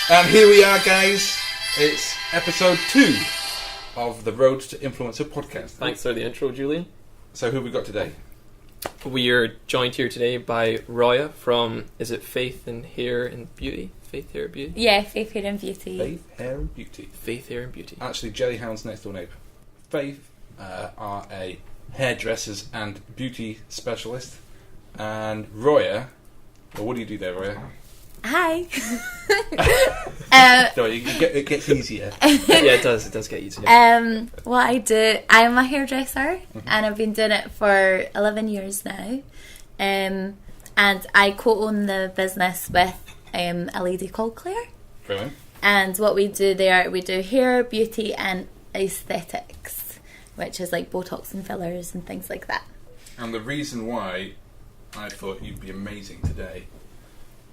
And here we are, guys. It's episode 2 of the Road to Influencer podcast. Thanks for the intro, Julian. So who have we got today? We are joined here today by Roya from, is it Faith and Hair and Beauty? Faith, Hair and Beauty? Yeah, Faith, Hair and Beauty. Faith, Hair and Beauty. Faith, Hair and Beauty. Actually, Jellyhound's next door neighbour. Faith are a hairdressers and beauty specialist. And Roya, well, what do you do there, Roya? Hi. It gets easier. Yeah, it does get easier. What I do, I'm a hairdresser, and I've been doing it for 11 years now. And I co-own the business with a lady called Claire. Brilliant. And what we do there, we do hair, beauty and aesthetics, which is like Botox and fillers and things like that. And the reason why I thought you'd be amazing today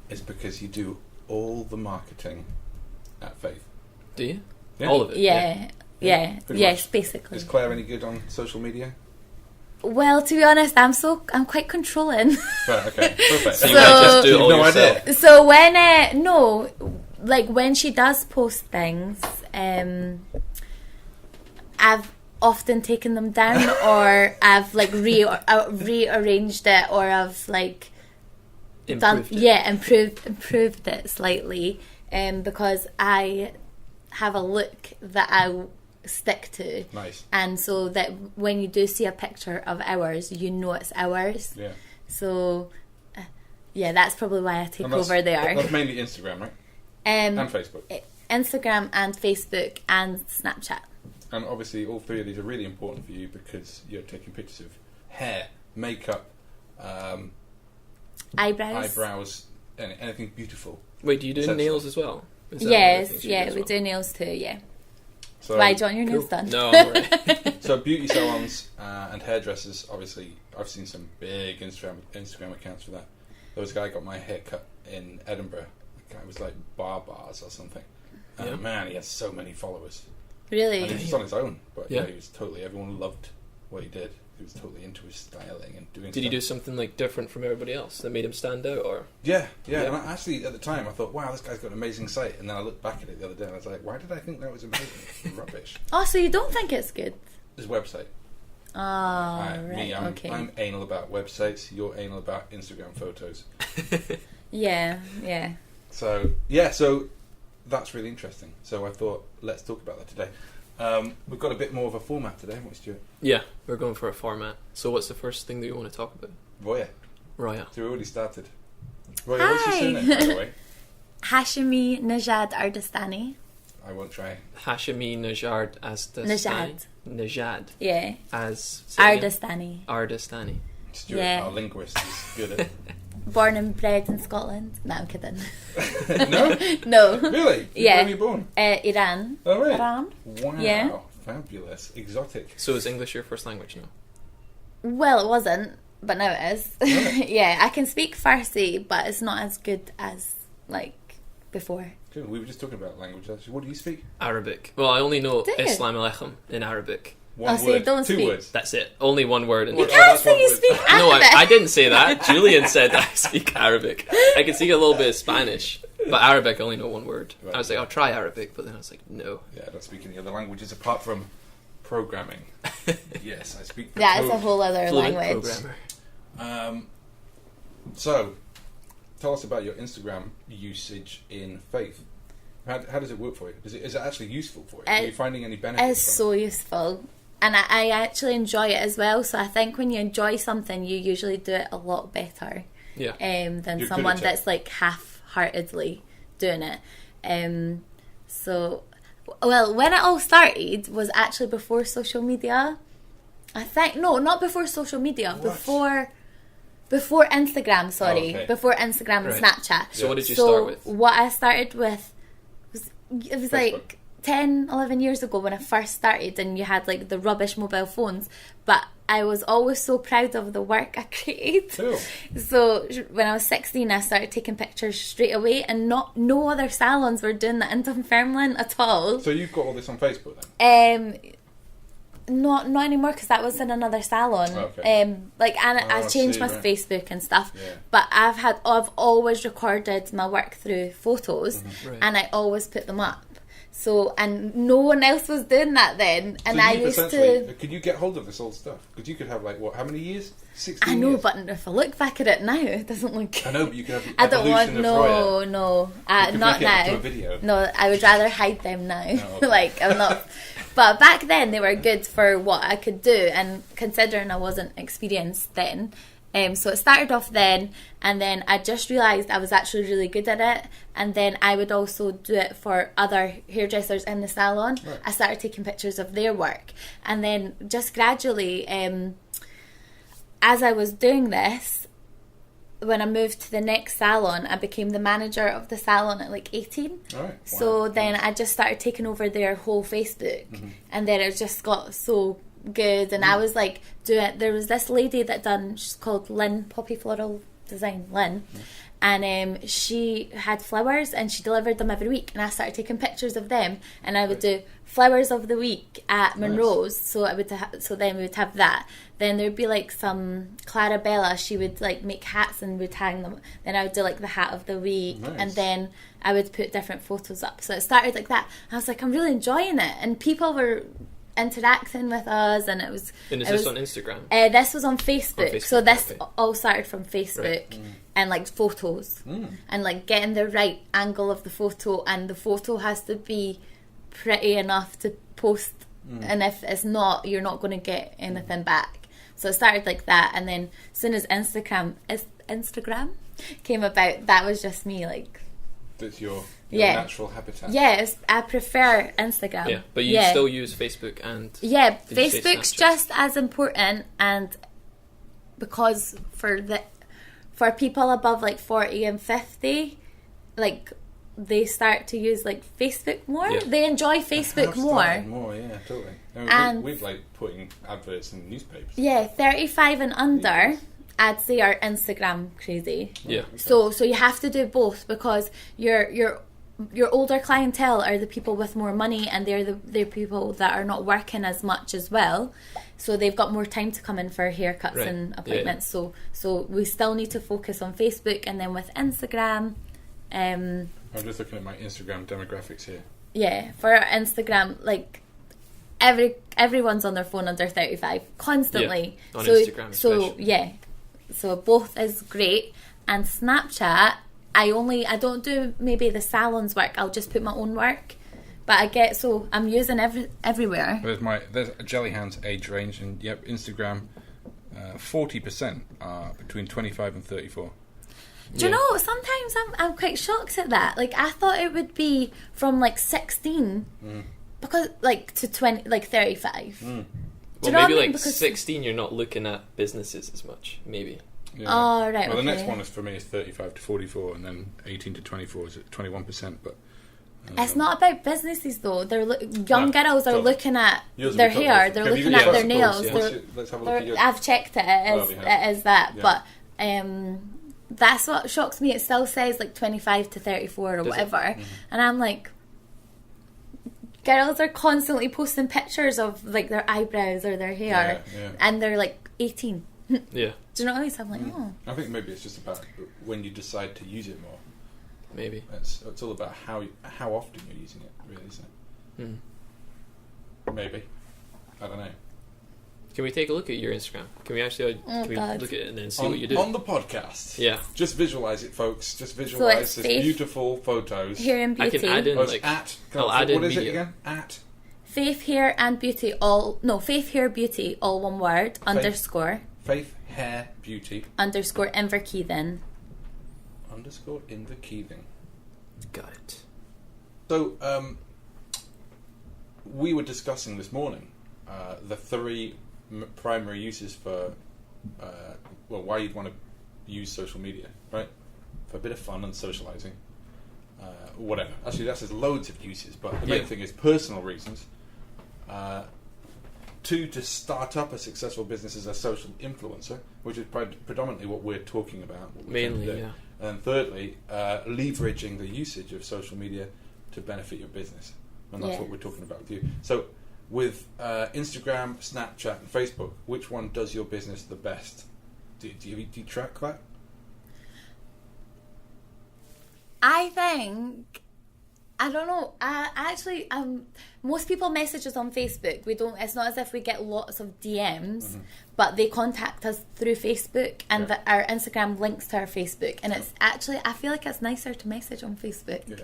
is because you do all the marketing at Faith. Do you? Yeah. All of it? Yeah. Yes, much. basically. Is Claire any good on social media? Well, to be honest, I'm quite controlling. Right, okay, perfect. So you might just do it all no yourself. idea. So when she does post things, I've often taken them down, or I've like rearranged it, or I've like improved it slightly, because I have a look that I stick to. Nice. And so that when you do see a picture of ours, you know it's ours. Yeah. So that's probably why I take over there. That's mainly Instagram, right? And Facebook. Instagram and Facebook and Snapchat. And obviously all three of these are really important for you because you're taking pictures of hair, makeup, eyebrows, anything beautiful. Wait, do you do nails as well? Yes, we do nails too, yeah. So, why do you want your nails done? No, I'm alright. So beauty salons and hairdressers, obviously, I've seen some big Instagram accounts for that. There was a guy got my hair cut in Edinburgh. The guy was like Bars or something. And man, he had so many followers. Really? And he was just on his own. But Yeah. he was everyone loved what he did. He was totally into his styling and doing Did stuff. you do something like different from everybody else that made him stand out, or? Yeah. And I actually, at the time, I thought, wow, this guy's got an amazing site. And then I looked back at it the other day and I was like, why did I think that was amazing? It's rubbish. Oh, so you don't think it's good? His website. Oh, right, okay. I'm anal about websites. You're anal about Instagram photos. Yeah. So that's really interesting. So I thought, let's talk about that today. We've got a bit more of a format today, haven't we, Stuart? Yeah, we're going for a format. So what's the first thing that you want to talk about? Roya. Roya. So we already started. Roya, what's your surname, by the way? Hashimi Najad Ardestani. I won't try. Hashimi Najad Najad. Yeah. As Ardestani. Ardestani. Stuart, Yeah. our linguist, is good at it. Born and bred in Scotland. No, I'm kidding. No? No. Really? Yeah. Where were you born? Iran. Oh, right. Iran. Wow. Yeah. Fabulous. Exotic. So is English your first language now? Well, it wasn't, but now it is. Right. Yeah, I can speak Farsi, but it's not as good as like before. Good. We were just talking about language. Actually. What do you speak? Arabic. Well, I only know Do you? Islam alaikum in Arabic. One so word. you don't 2 speak- words. That's it. Only one word. You Well, can't that's say one you word. speak No, Arabic. I didn't say that. Julian said that I speak Arabic. I can speak a little bit of Spanish, but Arabic I only know one word. Right. I was like, I'll try Arabic, but then I was like, no. Yeah, I don't speak any other languages apart from programming. Yes, I speak the Yeah, it's a code. whole other Fluent language. programmer. So, tell us about your Instagram usage in Faith. How does it work for you? Is it actually useful for you? Are you finding any benefits It's from so useful. And I actually enjoy it as well. So I think when you enjoy something, you usually do it a lot better Yeah. than You're someone good at it. that's like half-heartedly doing it. Well, when it all started was actually before social media. I think not before social media. What? Before Instagram. Sorry, Oh, okay. before Instagram and Right. Snapchat. So what did you start with? What I started with was Facebook. like 10, 11 years ago when I first started, and you had like the rubbish mobile phones, but I was always so proud of the work I created. Cool. So when I was 16, I started taking pictures straight away, and no other salons were doing that in Dunfermline at all. So you've got all this on Facebook then? Not anymore, because that was in another salon. Okay. And I changed my right. Facebook and stuff. Yeah. But I've always recorded my work through photos, Right. and I always put them up. So, and no one else was doing that then, and So I you used essentially- to. Could you get hold of this old stuff? Because you could have how many years? 16 I know, years? but if I look back at it now, it doesn't look. I know, but you could have the I don't want evolution of Roya. no, You could not make it into now. a video. No, I would rather hide them now. Oh, okay. Like, I'm not. But back then they were good for what I could do, and considering I wasn't experienced then. So it started off then, and then I just realised I was actually really good at it, and then I would also do it for other hairdressers in the salon. Right. I started taking pictures of their work, and then just gradually, as I was doing this, when I moved to the next salon, I became the manager of the salon at like 18. All right. So Wow. then I just started taking over their whole Facebook, and then it just got so good. And I was like there was this lady that she's called Lynn, Poppy Floral Design, Lynn, and she had flowers and she delivered them every week, and I started taking pictures of them, and I would do flowers of the week at Monroe's. So I would so then we would have that. Then there'd be like some Clarabella, she would like make hats and would hang them. Then I would do like the hat of the week, Nice. and then I would put different photos up. So it started like that. I was like, I'm really enjoying it, and people were interacting with us, and it was. And is this on Instagram? This was on Facebook. So this okay. all started from Facebook, and like photos, and like getting the right angle of the photo, and the photo has to be pretty enough to post, and if it's not, you're not going to get anything back. So it started like that, and then as soon as Instagram came about, that was just me like. That's your Yeah. natural habitat. Yes, I prefer Instagram. Yeah, but you still use Facebook and... Yeah, Did you say Facebook's Snapchat? just as important, and because for people above like 40 and 50, like they start to use like Facebook more. Yeah. They enjoy Facebook Have more. started more, yeah, totally. I mean, And- we've like putting adverts in newspapers. Yeah, 35 and under, I'd say are Instagram crazy. Yeah. So you have to do both, because your older clientele are the people with more money, and they're people that are not working as much as well. So they've got more time to come in for haircuts Right. and Yeah, appointments. So we still need to focus on Facebook, and then with Instagram, I'm just looking at my Instagram demographics here. yeah, for our Instagram, like everyone's on their phone under 35 constantly. Yeah, on so Instagram especially. yeah, so both is great. And Snapchat, I don't do maybe the salon's work. I'll just put my own work, but I'm using everywhere. There's a Jellyhand's age range, and yep, Instagram, 40% are between 25 and 34. Do you know, sometimes I'm quite shocked at that. Like, I thought it would be from like 16 because like to 20, like 35. Do you Well, know maybe what I mean? like Because 16, you're not looking at businesses as much, maybe. Yeah. Oh, right, Well, the okay. next one is for me is 35 to 44, and then 18 to 24 is at 21%. But It's not about businesses though. Young girls are totally. looking at Yours will their be totally hair. different. They're Have you looking got at yours? their Of nails. course, yeah. Let's have a look at yours. I've checked it. Oh, we have. It is that. Yeah. But that's what shocks me. It still says like 25 to 34 or Does it? whatever, Mm-hmm. and I'm like, girls are constantly posting pictures of like their eyebrows or their hair, Yeah. and they're like 18. Yeah, Do you know what I mean? So I'm like, oh. I think maybe it's just about when you decide to use it more. maybe. It's all about how often you're using it, really, isn't it? Maybe. I don't know. Can we take a look at your Instagram? Can we actually can we God. look at it and then see what you do? On the podcast. Yeah. Just visualise it, folks. Just visualise it's this Faith beautiful photos. Hair and I beauty. can add in Oh, it's like at. I'll add in what is it media. again? At. Faith Hair and Beauty, Faith Hair Beauty, all one word, underscore Faith Hair Beauty Inverkeithen. _ Inverkeithing. Got it. So, we were discussing this morning the three primary uses for, why you'd want to use social media, right? For a bit of fun and socialising, whatever. Actually, there's loads of uses, but the main Yeah. thing is personal reasons. 2, to start up a successful business as a social influencer, which is predominantly what we're talking about. What we're trying to Mainly, do. yeah. And thirdly, leveraging the usage of social media to benefit your business. And that's Yeah. what we're talking about with you. So with Instagram, Snapchat, and Facebook, which one does your business the best? Do you track that? I think, I don't know. Actually, most people message us on Facebook. We don't. It's not as if we get lots of DMs, but they contact us through Facebook, and our Instagram links to our Facebook. And it's actually, I feel like it's nicer to message on Facebook. Yeah.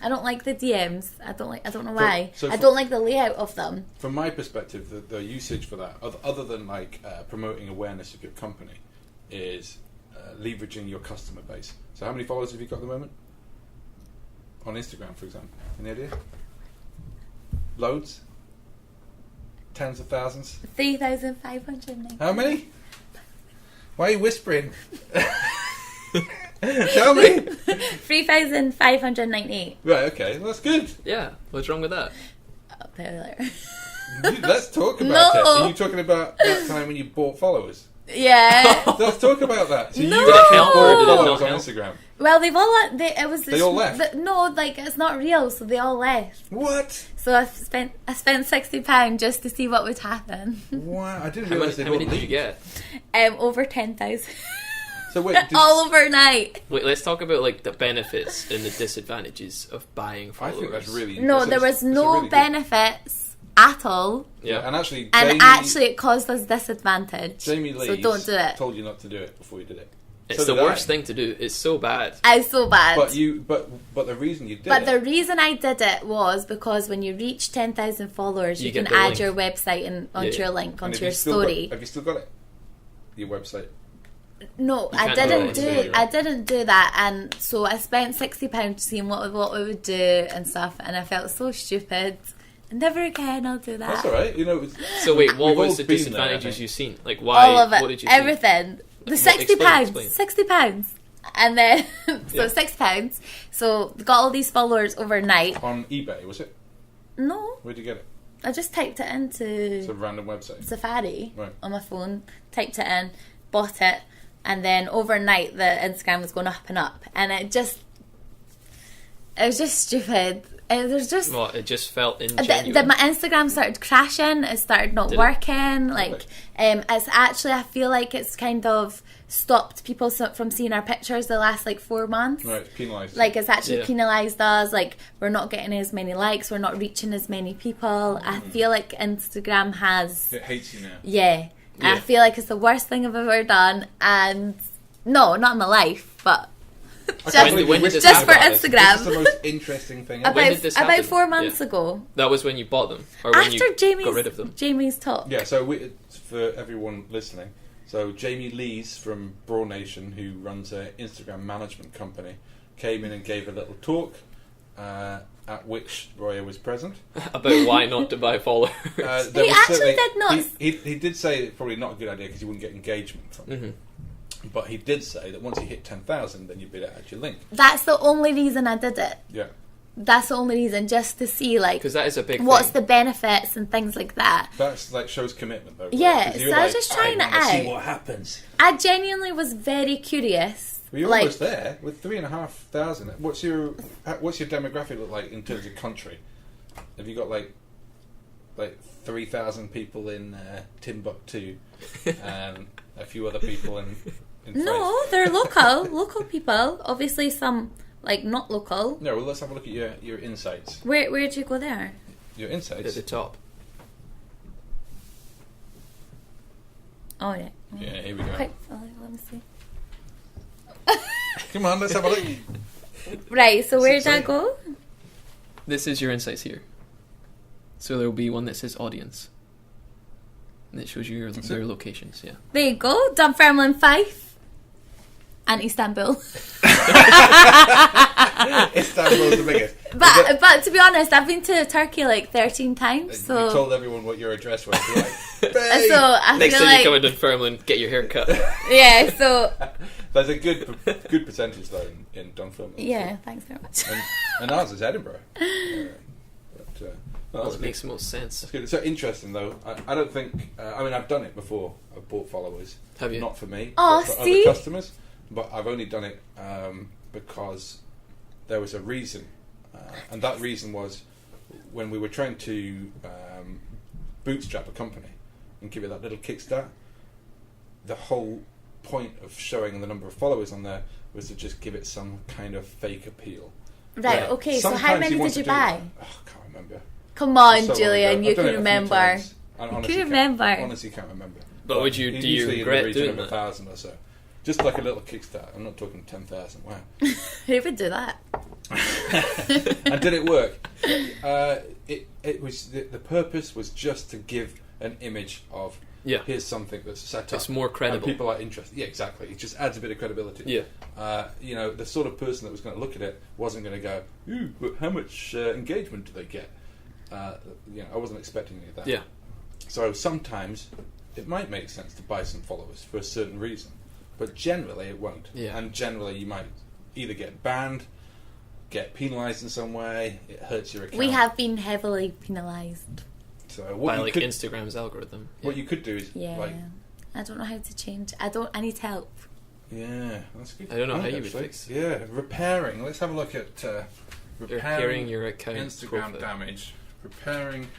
I don't like the DMs. I don't know why. I don't like the layout of them. From my perspective, the usage for that, other than like promoting awareness of your company, is leveraging your customer base. So how many followers have you got at the moment? On Instagram, for example. Any idea? Loads? Tens of thousands? 3,590. How many? Why are you whispering? Tell me. 3,598. Right, okay, well, that's good. Yeah, what's wrong with that? I'll tell you later. Let's talk about it. No. Are you talking about that time when you bought followers? Yeah. Let's talk about that. So No. you Did it actually help bought or did it followers not on help? Instagram. Well, they've all they all left? No, like it's not real, so they all left. What? So I spent £60 just to see what would happen. Wow, I didn't How realise many they did you get? Over 10,000. So wait, all overnight. Wait, let's talk about like the benefits and the disadvantages of buying I followers. think that's really... No, there was no benefits at all, Yeah, and actually, and actually it caused us disadvantage. Jamie Lee so don't do it. told you not to do it before you did it. It's So the did worst I. thing to do. It's so bad. It's so bad. But the reason you did But it... the reason I did it was because when you reach 10,000 followers, you You get can the add link. your website onto Yeah. your link, and onto have your you still story. have you still got it? Your website? No, You I can't do didn't it, do. so you're I right. didn't do that, and so I spent £60 seeing what we would do and stuff, and I felt so stupid. Never again, I'll do that. That's all right. You know, So wait, what We've all was the been there, I disadvantages think. you seen? Like why? All of it, What did you see? everything. The Well, £60, explain. £60, and then Yeah. £6. So got all these followers overnight. on eBay, was it? No, Where'd you get it? I just typed it into It's a random website. Safari Right. on my phone, typed it in, bought it, and then overnight the Instagram was going up and up, and it was just stupid. It was just Well, it just felt my ingenuine. Instagram started crashing. It started not Did it? working. Like, it's actually, I feel like it's kind of stopped people from seeing our pictures the last 4 months. Right, it's penalised. Like, it's actually Yeah. penalised us. Like, we're not getting as many likes. We're not reaching as many people. I feel like Instagram has... It hates you now. Yeah. Yeah. I feel like it's the worst thing I've ever done. And, no, not in my life, but... When did this just for happen? Instagram. This is the most interesting thing ever. When did this about happen? 4 months Yeah. ago. That was when you bought them, or when After you got rid of them. Jamie's talk. Yeah, so for everyone listening, so Jamie Lees from Brawl Nation, who runs an Instagram management company, came in and gave a little talk at which Roya was present. About why not to buy followers. There He was actually certainly- did not. He did say it's probably not a good idea because you wouldn't get engagement from it. Mhm. But he did say that once you hit 10,000, then you'd be able to add your link. That's the only reason I did it. Yeah. That's the only reason, just to see Because that is a big what's thing. the benefits and things like that. That's shows commitment though. Yeah, 'Cause so you're I was just trying I it wanna see out. what happens. I genuinely was very curious. Well, you're almost there with 3,500. What's your demographic look like in terms of country? Have you got like 3,000 people in Timbuktu and a few other people in No, they're local people. Obviously, some not local. No, well, let's have a look at your insights. Where'd you go there? Your At insights. the top. Oh yeah. Yeah, here we go. Quick, let me see. Come on, let's have a look. Right, so where did I exciting. go? This is your insights here. So there will be one that says audience. And it shows you their locations, yeah. There you go. Dunfermline, Fife, and Istanbul. Istanbul's the biggest. But to be honest, I've been to Turkey 13 times. You So told everyone what your address was. You're like, so "Babe." I Next feel time you come like into Dunfermline, get your hair cut. yeah. So There's a good percentage though in Dunfermline. yeah. Thanks very much. And ours is Edinburgh. No, Well, that's it good. makes the most sense. That's good. It's so interesting though. I don't think. I mean, I've done it before. I've bought followers. Have you? Not for me, Oh, but for see? other customers. But I've only done it because there was a reason, and that reason was when we were trying to bootstrap a company and give it that little kickstart. The whole point of showing the number of followers on there was to just give it some kind of fake appeal. Right, okay, so how many did you buy? Oh, I can't remember. Come on, So long Julian, ago. you I've done can it a few remember. times. I You honestly can can't- remember. Honestly can't remember. But would you do you usually in the regret region doing of that? 1,000 or so. Just like a little kickstart. I'm not talking 10,000. Wow. Who would do that? And did it work? It was the purpose was just to give an image of Yeah. here's something that's set up. It's more credible. And people are interested. Yeah, exactly. It just adds a bit of credibility. Yeah. The sort of person that was going to look at it wasn't going to go, ooh, but how much engagement do they get? I wasn't expecting any of that. Yeah. So sometimes it might make sense to buy some followers for a certain reason, but generally it won't. Yeah. And generally you might either get banned, get penalised in some way, it hurts your account. We have been heavily penalised. So By what you like could, Instagram's algorithm. what you could do is Yeah. like, I don't know how to change. I need help. yeah, that's good. I don't know how you would actually. fix it. Yeah, repairing. Let's have a look at Repairing your account Instagram profile. damage. Repairing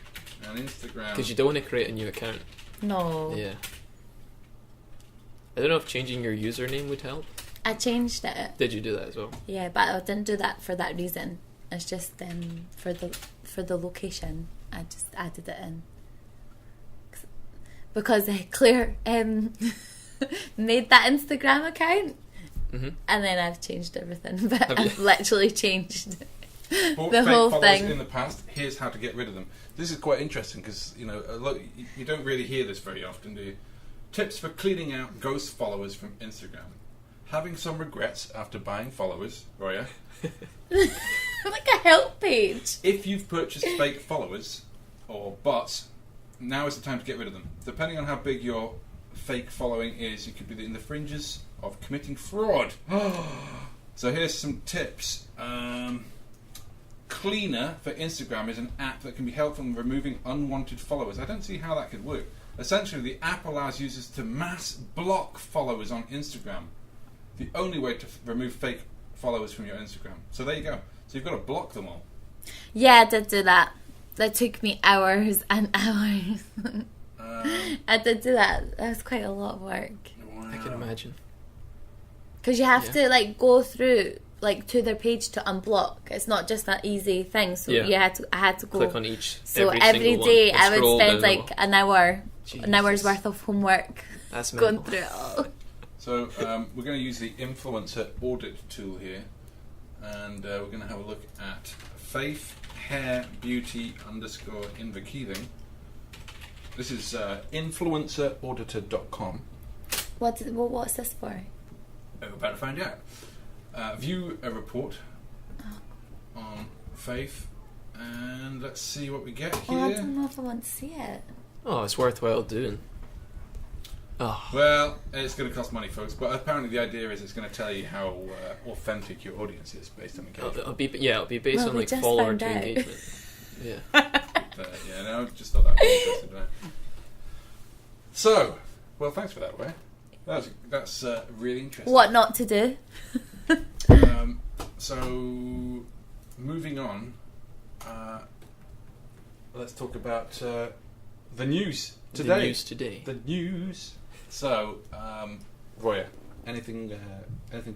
an Instagram. Because you don't want to create a new account. No. Yeah. I don't know if changing your username would help. I changed it. Did you do that as well? Yeah, but I didn't do that for that reason. It's just for the location. I just added it in because Claire made that Instagram account, Mm-hmm. and then I've changed everything. But Have you? I've literally changed Bought the fake whole followers thing. in the past. Here's how to get rid of them. This is quite interesting because look, you don't really hear this very often, do you? Tips for cleaning out ghost followers from Instagram. Having some regrets after buying followers, Roya. like a help page. If you've purchased fake followers or bots, now is the time to get rid of them. Depending on how big your fake following is, you could be in the fringes of committing fraud. So here's some tips. Cleaner for Instagram is an app that can be helpful in removing unwanted followers. I don't see how that could work. Essentially, the app allows users to mass block followers on Instagram. The only way to remove fake followers from your Instagram. So there you go. So you've got to block them all. Yeah, I did do that. That took me hours and hours. I did do that. That was quite a lot of work. I can imagine. Because you have to go through to their page to unblock. It's not just that easy thing. So Yeah. I had to go. Click on each. So every every single day one, and I would scroll spend down the an hour, Jesus. an hour's worth of homework That's going mental. through it all. So we're going to use the influencer audit tool here, and we're going to have a look at Faith Hair Beauty _Inverkeithing. This is influencerauditor.com. What's this for? We're about to find out. View a report on Faith, and let's see what we get Oh, I here. don't know if I want to see it. Oh, it's worthwhile doing. Oh, Well, it's going to cost money, folks, but apparently the idea is it's going to tell you how authentic your audience is based on engagement. it'll be based Well, on we like just follower found to out. engagement. Yeah. Yeah, no, just thought that was interesting. Right? So, well, thanks for that, Ray. That's really interesting. What not to do? So, moving on, let's talk about the news today. The news today. The news. So, Roya, anything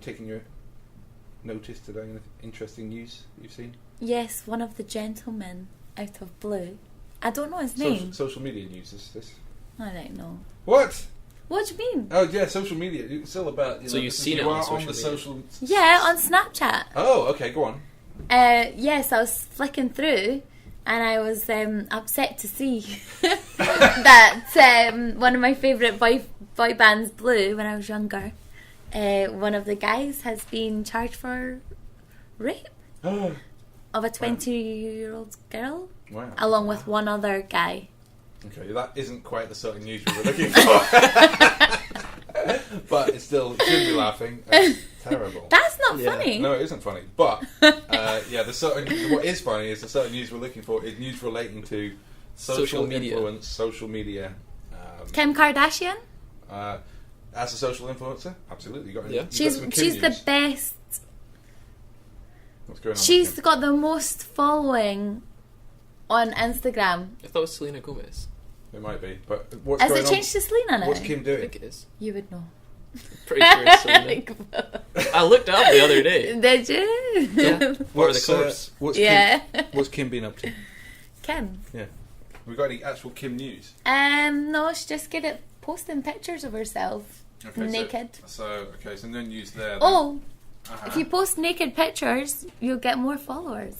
taking your notice today? Anything interesting news you've seen? Yes, one of the gentlemen out of blue. I don't know his name. Social media news is this? I don't know. What? What do you mean? Oh yeah, social media. It's all about. So you've seen it on social media? social. Yeah, on Snapchat. Oh, okay. Go on. Yes, I was flicking through, and I was upset to see that one of my favourite boy bands, Blue, when I was younger, one of the guys has been charged for rape Oh, of a 20-year-old girl, wow. along with one other guy. Okay, that isn't quite the sort of news we were looking for. But it's still should be laughing. It's terrible. That's not Yeah. funny. No, it isn't funny. But the sort of, what is funny is the sort of news we're looking for is news relating to social media. influence, social media. Kim Kardashian. As a social influencer, absolutely. You got Yeah. you've got some Kim She's the news. best. What's going on? She's with got the most following on Instagram. I thought it was Selena Gomez. It might be. But what's Has going it changed to Selena now? What's Kim I doing? think it is. You would know. Pretty sure it's Selena. I looked it up the other day. Did you? Yeah. Or the course. What's Kim been up to? Kim. Yeah. We got any actual Kim news? No, she's just good at posting pictures of herself naked. So no news there. Then. Oh, if you post naked pictures, you'll get more followers.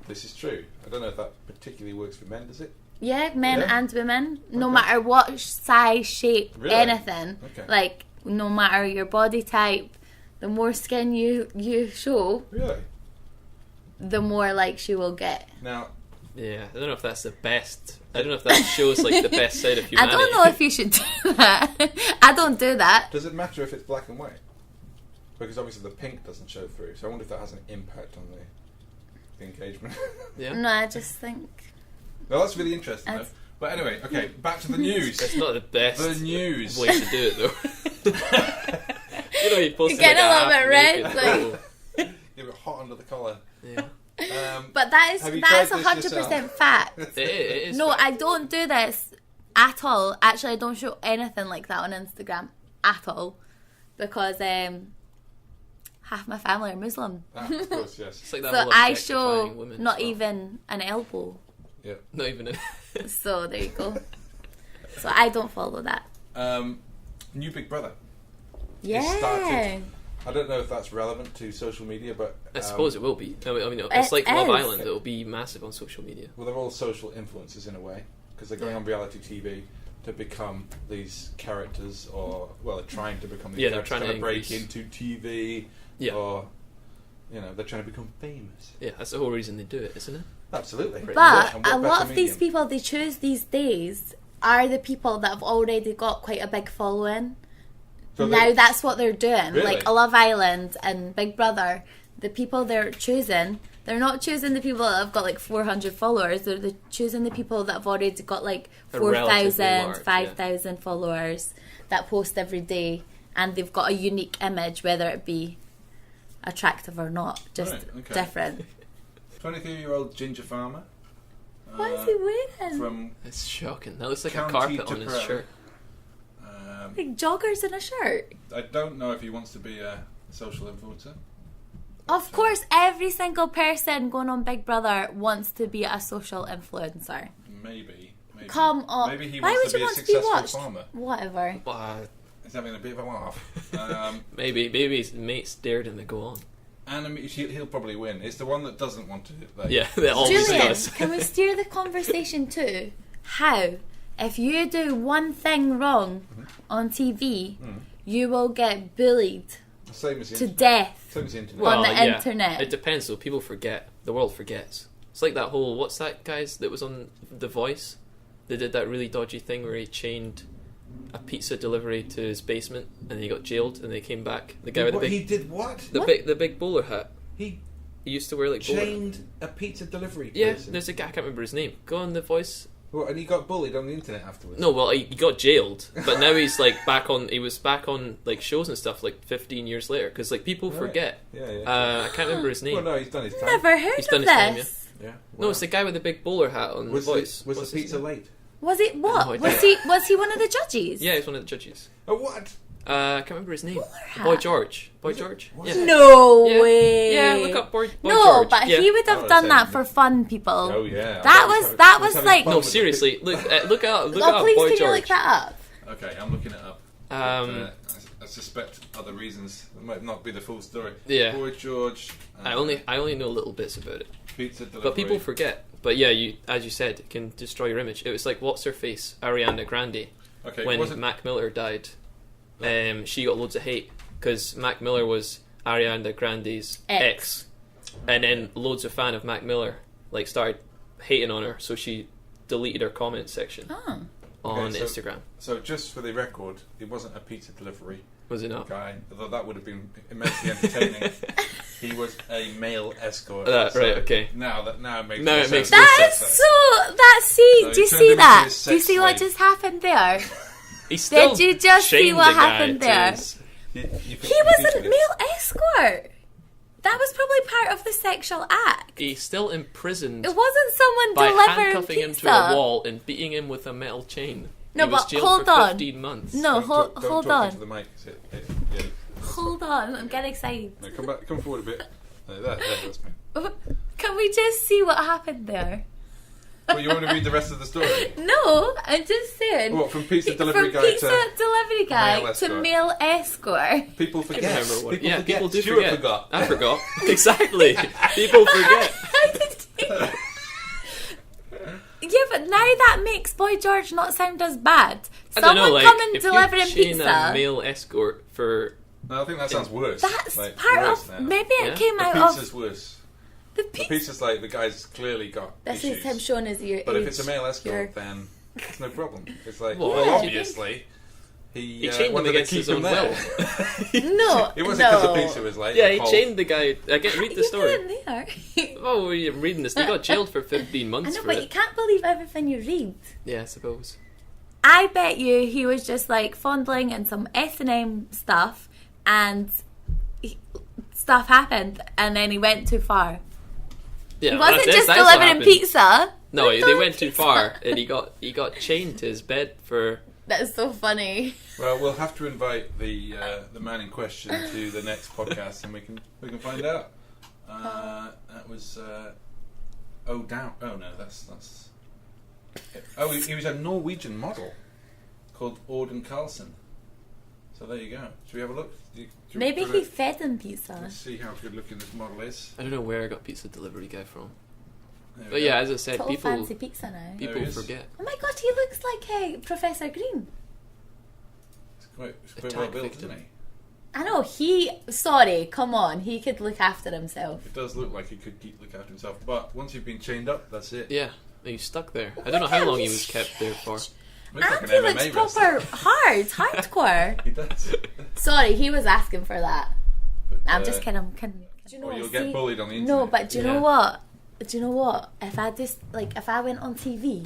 This is true. I don't know if that particularly works for men, does it? Yeah, men Yeah? and women, no Okay. matter what size, shape, Really? anything. Okay. Like, no matter your body type, the more skin you show, Really? the more likes you will get. Now, Yeah, I don't know if that's the best. I don't know if that shows like the best side of I humanity. don't know if you should do that. I don't do that. does it matter if it's black and white? Because obviously the pink doesn't show through, so I wonder if that has an impact on the engagement. Yeah. No, I just think. Well, that's really interesting, though. But anyway, okay, back to the news. It's not the best The news. way to do it though. You know, you post You're getting like a little bit red, naked photo. You're hot under the collar. Yeah. But that is Have you 100% tried fact. It is. No, fact. I don't do this at all. Actually, I don't show anything like that on Instagram at all because half my family are Muslim. Of course, yes. It's like that So whole I objectifying show women not as well. even an elbow. Yeah. Not even a... So there you go. So I don't follow that. New Big Brother. Yeah. started. I don't know if that's relevant to social media, but I suppose it will be. I mean, it's like It Love is. Island. It'll be massive on social media. well, they're all social influencers in a way because they're going on reality TV to become these characters, or they're trying to become these Yeah, they're characters, trying to kind of break increase- into TV, Yeah. or they're trying to become famous. Yeah, that's the whole reason they do it, isn't it? Absolutely. But But And what a lot better of these medium? people they choose these days are the people that have already got quite a big following. So Now they- that's what they're doing. Really? Like Love Island and Big Brother, the people they're choosing, they're not choosing the people that have got like 400 followers. They're choosing the people that have already got like A relatively 4,000, large, 5,000 followers that post every day, and they've got a unique image, whether it be attractive or not, just Right, okay. different. 23-year-old Ginger Farmer. What is he wearing? From It's shocking. That looks like County a carpet to on his Pro. shirt. Like joggers and a shirt. I don't know if he wants to be a social influencer. Of course, every single person going on Big Brother wants to be a social influencer. Maybe. Come on. Maybe he Why wants would to you be a want to be successful watched? farmer. Whatever. He's having a bit of a laugh. Maybe his mates dared him to go on. And he'll probably win. It's the one that doesn't want to. Like, Yeah, that always Julian, does. can we steer the conversation to how, if you do one thing wrong on TV, you will get bullied Same as the to internet. death? Same as the internet. on the internet. It depends though. People forget. The world forgets. It's like that whole, what's that guys that was on The Voice? They did that really dodgy thing where he chained a pizza delivery to his basement and he got jailed and they came back. The guy with the He big did what? the big bowler hat. He He used to wear like bowler. chained a pizza delivery Yeah, person. there's a guy, I can't remember his name. Go on The Voice. Well, and he got bullied on the internet afterwards. No, well, he got jailed, but now he's like back on. He was back on like shows and stuff like 15 years later because like people Right. forget. Yeah. I can't remember his name. Well, no, he's done his time. Never heard He's of done his time, this. Yeah. No, it's the guy with the big bowler hat on Was The Voice. Was What's the his pizza name? late? Was it what? No Was idea. he one of the judges? Yeah, he's one of the judges. Oh, what? I can't remember his name. Bowler Boy hat? George. Boy Was it- George. was Yeah. it? No Yeah. way. Yeah, look up Boy No, George. but Yeah. he would have Oh, done that's that for fun, people. Oh, yeah. That was having like- fun No, with the seriously. Look up. Look Oh, up please Boy can George. you look that up? Okay, I'm looking it up. Um, I suspect other reasons. It might not be the full story. Yeah. Boy George. I only know little bits about it. Pizza delivery. But people forget. But yeah, as you said, it can destroy your image. It was like, what's her face? Ariana Grande. Okay, When was it? Mac Miller died, she got loads of hate because Mac Miller was Ariana Grande's ex. And then loads of fan of Mac Miller like started hating on her, so she deleted her comment section Oh. on Okay, so- Instagram. So just for the record, it wasn't a pizza delivery Was it not? guy, although that would have been immensely entertaining. He was a male escort. Right, okay. Now it makes Now more it makes sense. more That's sense. see, So do you he turned see him that? into his Do you sex see what slave. just happened there? He still Did you just see shamed what the guy happened to there? his- You He was a male escort. That was probably part of the sexual act. He's still imprisoned It wasn't someone by delivering handcuffing him pizza. to a wall and beating him with a metal chain. No, he was but jailed hold for on. 15 months. No, Don't hold talk on. into the mic. Yeah. Hold on. I'm getting excited. No, come forward a bit. That's me. Can we just see what happened there? Well, you want to read the rest of the story? No, I'm just saying. What, from pizza delivery From guy pizza to delivery guy male to escort. male escort. people I forget? can't remember what. People forget. People do Stuart forget. forgot. I forgot. Exactly. People forget. How did he- Yeah, but now that makes Boy George not sound as bad. I don't know, Someone like, coming if you delivering chain pizza. a male escort for... No, I think that sounds worse. That's like, part worse of. now. Maybe it Yeah. came The out pizza's of worse. the The pizza. pizza's like the guy's clearly got This issues. is him showing his ear. But if it's a male escort, Yeah. then it's no problem. It's like, Well, well, yeah. obviously, he chained him wanted to against keep his him own there. will. No, It wasn't no. because the pizza was late. Yeah, he Paul. chained the guy. Read the You story. weren't there. Oh, you're reading this. He got jailed for 15 I months know, for but you it. can't believe everything you read. Yeah, I suppose. I bet you he was just like fondling and some S&M stuff, and stuff happened, and then he went too far. Yeah, He wasn't that's just what delivering happened. pizza. No, He they was went too pizza. far, and he got chained to his bed for. That's so funny. Well, we'll have to invite the man in question to the next podcast, and we can find out. That was down. Oh no, that's. Oh, he was a Norwegian model called Auden Carlsen. So there you go. Should we have a look? Maybe do you- he fed him pizza. Let's see how good looking this model is. I don't know where I got pizza delivery guy from, There we but go. yeah, as I said, Total people fancy pizza now. There people he is. forget. Oh my god, he looks like Professor Green. It's quite well Attack built, victim. isn't he? I know, sorry, come on, he could look after himself. It does look like he could look after himself, but once you've been chained up, that's it. Yeah, he's stuck there. I don't know how long he was kept there for. Looks like And an he looks MMA proper wrestler. hardcore. He does. Sorry, he was asking for that. But, I'm just kidding. Do you know Or what? you'll get See- bullied on the internet. No, but do you Yeah. know what? Do you know what? If I went on TV,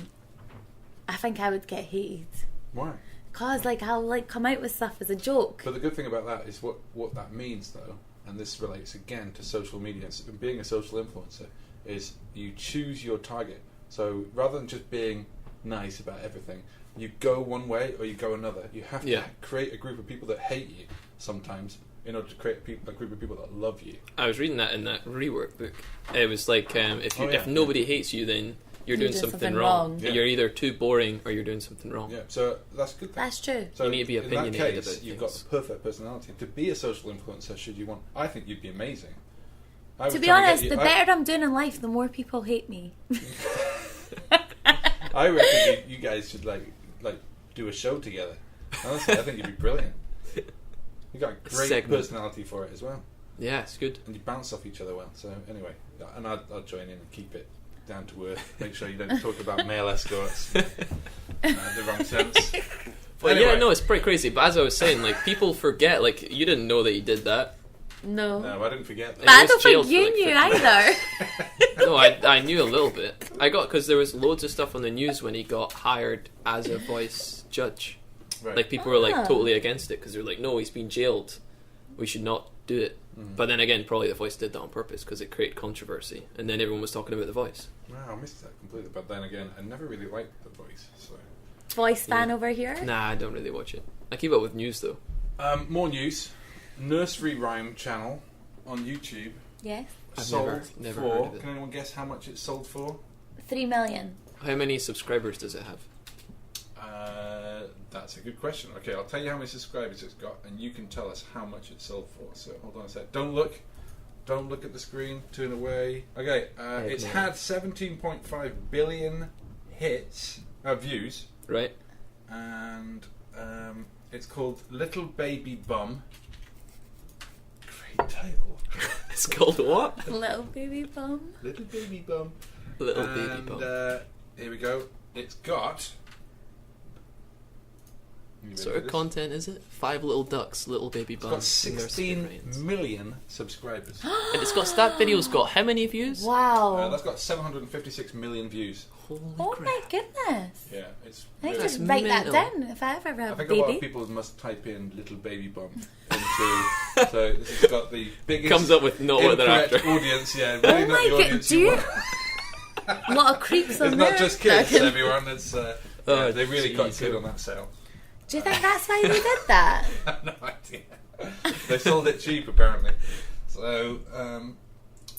I think I would get hated. Why? Cause I'll come out with stuff as a joke. But the good thing about that is what that means, though, and this relates again to social media. And being a social influencer is you choose your target. So rather than just being nice about everything, you go one way or you go another. You have to create a group of people that hate you sometimes in order to create a group of people that love you. I was reading that in that rework book. It was like if nobody hates you, then you're doing something wrong. Yeah. You're either too boring or you're doing something wrong. Yeah, so that's a good thing. That's true. So You need to be in that opinionated case, about you've things. got the perfect personality to be a social influencer. Should you want? I think you'd be amazing. To be honest, the better I'm doing in life, the more people hate me. I reckon you guys should like do a show together. Honestly, I think you'd be brilliant. You got a great Segment. personality for it as well, Yeah, it's good. and you bounce off each other well. So anyway, and I'll join in and keep it down to earth. Make sure you don't talk about male escorts in the wrong sense. Well, Anyway. yeah, no, it's pretty crazy. But as I was saying, like people forget. Like you didn't know that he did that. No. No, I didn't forget But that. I was don't jailed think for, you like, knew 50 either. No, I knew a little bit. I got because there was loads of stuff on the news when he got hired as a voice judge. Right. Like people were like Ah. totally against it because they're like, no, he's been jailed. We should not do it. But then again, probably the voice did that on purpose because it created controversy, and then everyone was talking about the voice. Wow, I missed that completely. But then again, I never really liked the voice. So Voice fan over here. Nah, I don't really watch it. I keep up with news though. more news. Nursery Rhyme channel on YouTube Yes. I've sold never for. heard of it. Can anyone guess how much it sold for? 3 million. How many subscribers does it have? That's a good question. Okay, I'll tell you how many subscribers it's got, and you can tell us how much it sold for. So hold on a sec. Don't look at the screen. Turn away. Okay, it's no. had 17.5 billion views, Right? and it's called Little Baby Bum. Great title. It's called what? Little baby bum. Little Baby Bum. Little baby bum. Here we go. It's got You What sort of ready for this? content is it? 5 little ducks, little baby It's got buns. 16 million subscribers. And it's got that video's got how many views? Wow. That's got 756 million views. Holy Oh crap. my goodness. Yeah, it's. I need to That's just write that mental. down if I ever I have a think a lot of baby. people must type in "little baby bum" into. So this has got the biggest. Comes up with not what they're incorrect after. audience. Yeah, really Oh not my the god, audience do you you... want. A lot of creeps on It's there. not just kids, everyone. It's Oh, they really got jeez. good on that sale. Do you think that's why they did that? I have no idea. They sold it cheap, apparently. So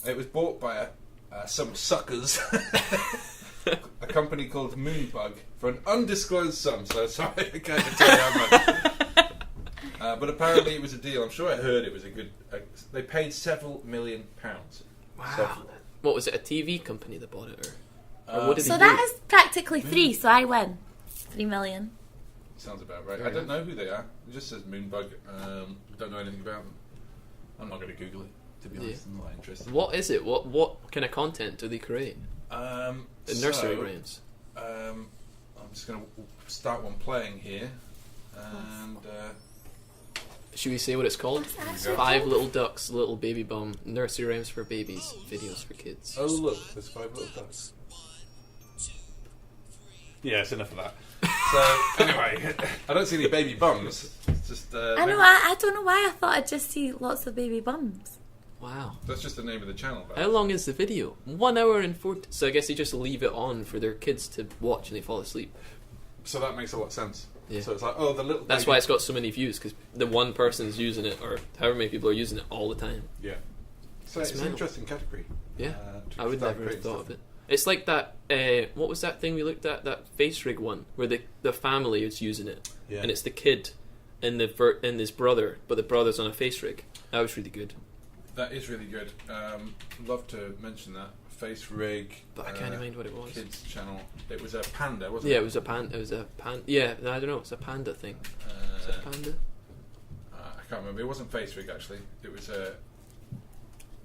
it was bought by some suckers, a company called Moonbug, for an undisclosed sum. So sorry, I can't tell you how much. But apparently it was a deal. I'm sure I heard it was a good. They paid several million pounds. Wow. Several. What was it, a TV company that bought it? Or what did So he that do? is practically 3, so I win. 3 million. Sounds about right. Fair I don't know who they are. It just says Moonbug. Don't know anything about them. I'm not going to Google it, to be honest. I'm not interested. What is it? What kind of content do they create? The nursery so, rhymes. I'm just going to start one playing here. And Should we say what it's called? What's it actually 5 called? little ducks, little baby bum, nursery rhymes for babies, videos for kids. oh look, there's 5 little ducks. Yeah, it's enough of that. So anyway, I don't see any baby bums. It's just I know, I don't know why I thought I'd just see lots of baby bums. Wow. that's just the name of the channel. How long is the video? 1 hour and 40. So I guess they just leave it on for their kids to watch and they fall asleep. So that makes a lot of sense. Yeah. So it's like, oh, the little. That's baby- why it's got so many views, because the one person's using it, or however many people are using it all the time. Yeah. So That's it's an mental. interesting category. Yeah. To I would start never have creating thought stuff. of it. It's like that. What was that thing we looked at? That face rig one, where the family is using it, Yeah. and it's the kid and and his brother, but the brother's on a face rig. That was really good, That is really good. Love to mention that face rig. but I can't mind what it was. Kids channel. It was a panda, wasn't Yeah, it? it was a pan. It was a pan. Yeah, I don't know. It's a panda thing. Is it a panda? I can't remember. It wasn't face rig actually. It was a.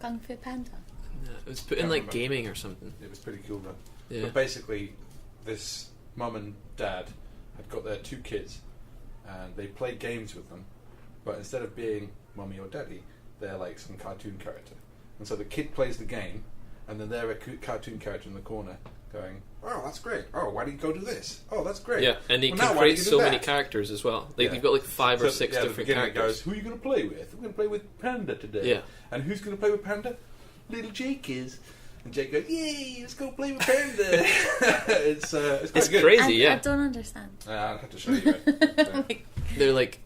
Kung Fu Panda. No, it was put in Can't like remember. gaming or something. It was pretty cool though. Yeah. But basically, this mum and dad had got their 2 kids, and they play games with them. But instead of being mummy or daddy, they're like some cartoon character. And so the kid plays the game, and then they're a cartoon character in the corner going, "Oh, that's great. Oh, why do you go do this? Oh, that's great." Yeah, and they Well, now can why do create you do so many that? characters as well. Like Yeah. they've got like 5 or 6 at the different beginning it characters. goes, "Who are you going to play with? We're going to play with Panda today." Yeah. And who's going to play with Panda? Little Jake is. And Jake goes, "Yay, let's go play with Panda." it's quite It's good. crazy, I yeah. don't understand. I'll have to show you it. Yeah. They're like,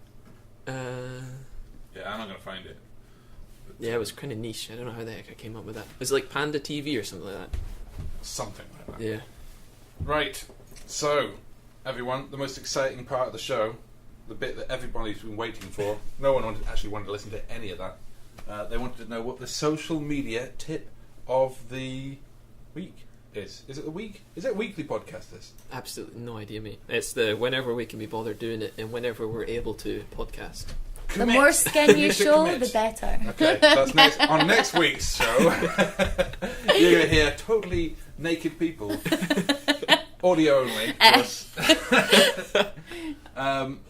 Yeah, I'm not going to find it. yeah, it was kind of niche. I don't know how the heck I came up with that. It was like Panda TV or something like that. Something like that. Yeah. Right. So, everyone, the most exciting part of the show, the bit that everybody's been waiting for. No one actually wanted to listen to any of that. They wanted to know what the social media tip of the week is. Is it the week? Is it a weekly podcast? This? Absolutely no idea, mate. It's the whenever we can be bothered doing it and whenever we're able to podcast. The more skin you need to show, commit. the better. Okay, that's on next week's show. You're going to hear totally naked people, audio only.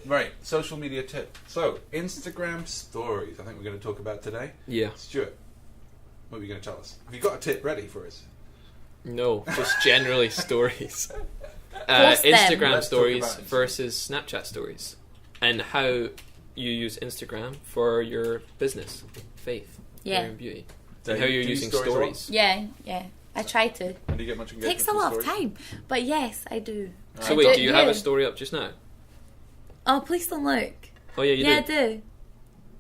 Right, social media tip. So, Instagram stories. I think we're going to talk about today. Yeah. Stuart, what are you going to tell us? Have you got a tip ready for us? No, just generally stories. Post them. Instagram Let's talk stories about Instagram. versus Snapchat stories, and how you use Instagram for your business, faith, Yeah. career and beauty, Do and how you you're do using stories a lot? stories. Yeah. I try to. And do you get much engagement? Takes a from lot of stories? time, but yes, I do. So I wait, do you have a story up just now? Oh, please don't look. Oh yeah, you Yeah, do. I do.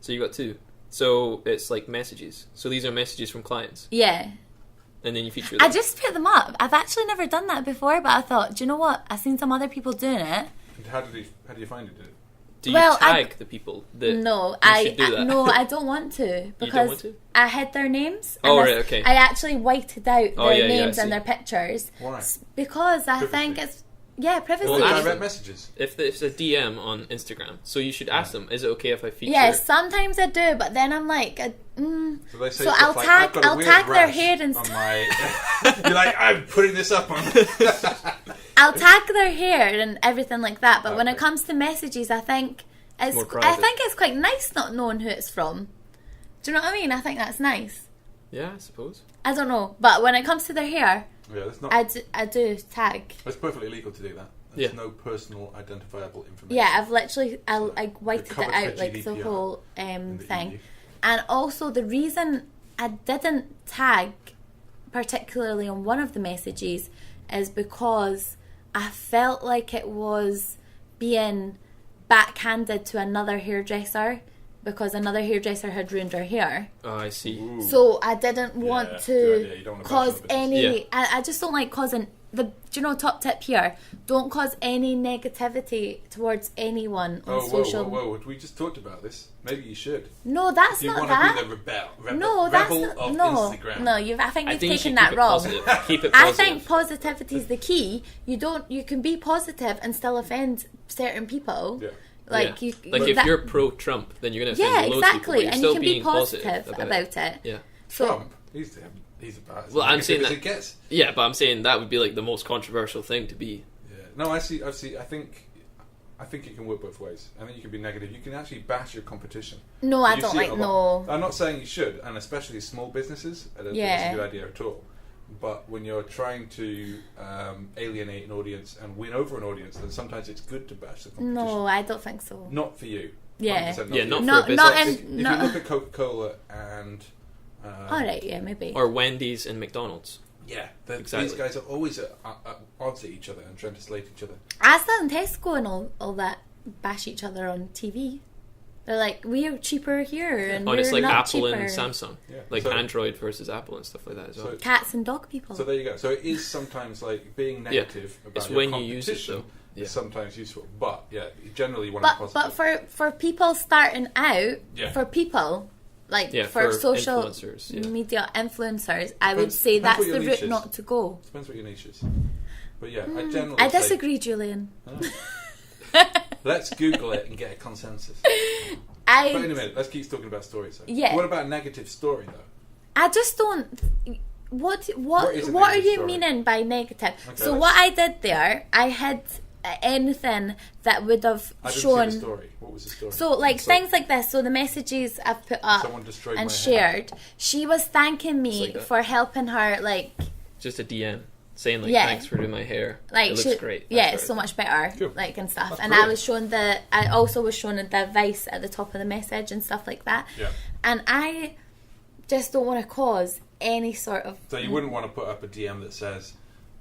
So you got 2. So it's like messages. So these are messages from clients, Yeah. and then you feature I them. just put them up. I've actually never done that before, but I thought, do you know what? I've seen some other people doing it. And how do you find it? Do you Well, tag the people that No, you should do that? no, I don't want to because want to? I hid their names. Oh, and right, okay. I actually whited out Oh, their yeah, I names see. and their pictures. Why? Because I Privacy. think it's privacy. Well, Direct ask them. messages. If it's a DM on Instagram, so you should ask them, is it okay if I feature? Yes, sometimes I do, but then I'm like, So they say So stuff I'll like, tag- "I've got a I'll weird tag their rash head and on my." You're like, "I'm putting this up on." I'll tag their hair and everything like that. But when it Okay. comes to messages, I think more private. it's quite nice not knowing who it's from. Do you know what I mean? I think that's nice. Yeah, I suppose. I don't know, but when it comes to their hair, Yeah, that's not. I do tag. It's perfectly legal to do that. There's no personal identifiable information. Yeah, I've literally I whited it covered out for like the GDPR whole in the thing. EU. And also the reason I didn't tag particularly on one of the messages is because I felt like it was being backhanded to another hairdresser because another hairdresser had ruined her hair. Oh, I see. Ooh. So I didn't want good to idea. You don't want to cause bash on business. any... I just don't like causing... Do you know, top tip here, don't cause any negativity towards anyone on social... Whoa. We just talked about this. Maybe you should. No, that's You not want that. to be the No, that's rebel not... of No, Instagram. no, I think I you've think you taken should that keep it wrong. positive. Keep it I positive. think positivity is the key. You can be positive and still offend certain people. Yeah. Like, Yeah. you... Like if that- you're pro-Trump, then you're going to offend Yeah, loads of people, exactly. but you're And still you can be being positive about about it. Yeah. So, Trump, he's about as Well, I'm negative saying as that- it gets. Yeah, but I'm saying that would be like the most controversial thing to be. Yeah. No, I see. I think it can work both ways. I think you can be negative. You can actually bash your competition. no, I You don't see it like... a lot. No. I'm not saying you should, and especially small businesses. I don't think Yeah. it's a good idea at all. But when you're trying to alienate an audience and win over an audience, then sometimes it's good to bash the competition. No, I don't think so. Not for you. Yeah. 100% Yeah, for not you. for a Not business. If in... you Not, look at Coca-Cola and alright, yeah, maybe. Or Wendy's and McDonald's. yeah, Exactly. these guys are always at odds at each other and trying to slate each other. Asda and Tesco and all that bash each other on TV. They're like, we are cheaper here, and Oh, and we're it's like not Apple cheaper. and Samsung. Yeah. Like So- Android versus Apple and stuff like that as well. So- Cats and dog people. So there you go. So it is sometimes like being negative about It's your when you use it, competition though. Yeah. is sometimes useful. But yeah, you generally want to be but positive. for people starting out, Yeah. for people, like Yeah, for for social influencers, yeah. media influencers, I would Depends- say depends that's what your the niche route is. not to go. Depends what your niche is. But yeah, I generally I say, disagree, Julian. let's Google it and get a consensus. But in a I minute, let's keep talking about stories. Though. Yeah. What about a negative story though? just don't. What is a are negative you story? meaning by negative? Okay, So let's- what I did there, I hid anything that would have I didn't shown. see the story. What was the story? So, like, things like this. So, the messages I've put up Someone destroyed and my hair. shared, she was thanking me Like that. for helping her, like, Just a DM saying like, Yeah. "Thanks for doing my hair. like it looks she, great." yeah, That's it's so right. much better, Cool. like, and stuff. That's And brilliant. I also was showing the advice at the top of the message and stuff like that. Yeah. And I just don't want to cause any sort of. So you wouldn't want to put up a DM that says,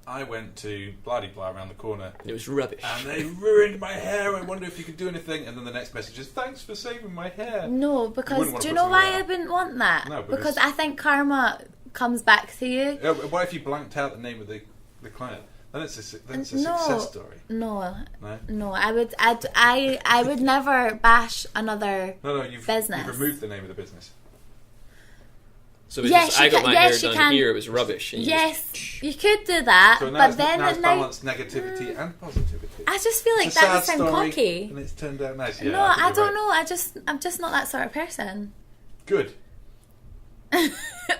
"I went to blah blah around the corner It was rubbish. and they ruined my hair. I wonder if you could do anything." And then the next message is, "Thanks for saving my hair." No, wouldn't because wanna do you put know something why like I that. wouldn't want that? No, because because- I think karma comes back to you. Yeah, but what if you blanked out the name of the client? Then it's a No. success story. No, No, I would never bash another. no, you've Business. removed the name of the business. So it's Yes, just, you I got can- my hair yes, you done can. here. It was rubbish. And you Yes, you could do that, So now but it's, then now it's now- balanced negativity and positivity. I just feel like It's a that would sad sound story, cocky. and it's turned out nice. Yeah, No, I, think I you're don't right. know. I'm just not that sort of person. Good.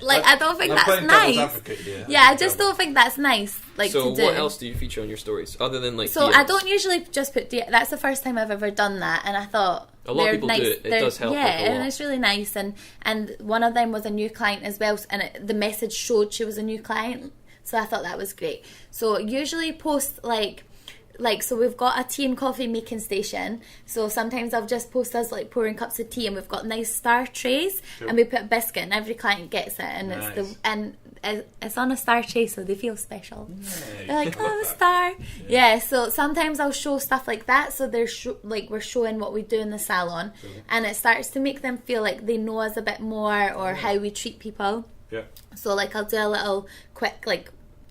Like, I don't think I'm that's playing devil's nice. advocate here. Yeah, I just don't think that's nice. Like, So to do. what else do you feature on your stories other than like? So DMs? I don't usually just put. That's the first time I've ever done that, and I thought A lot of they're people nice. do it. It They're- does help, Yeah, like, a and lot. it's really nice. And one of them was a new client as well, and the message showed she was a new client. So I thought that was great. So usually post like so we've got a tea and coffee making station. So sometimes I'll just post us like pouring cups of tea, and we've got nice star trays, Cool. and we put a biscuit, and every client gets it, and Nice. it's on a star tray, so they feel special. Yeah, They're like, I love oh, a that. star. Yeah, so sometimes I'll show stuff like that. So they're we're showing what we do in the salon, and it starts to make them feel like they know us a bit more, or how we treat people. Yeah. So like I'll do a little quick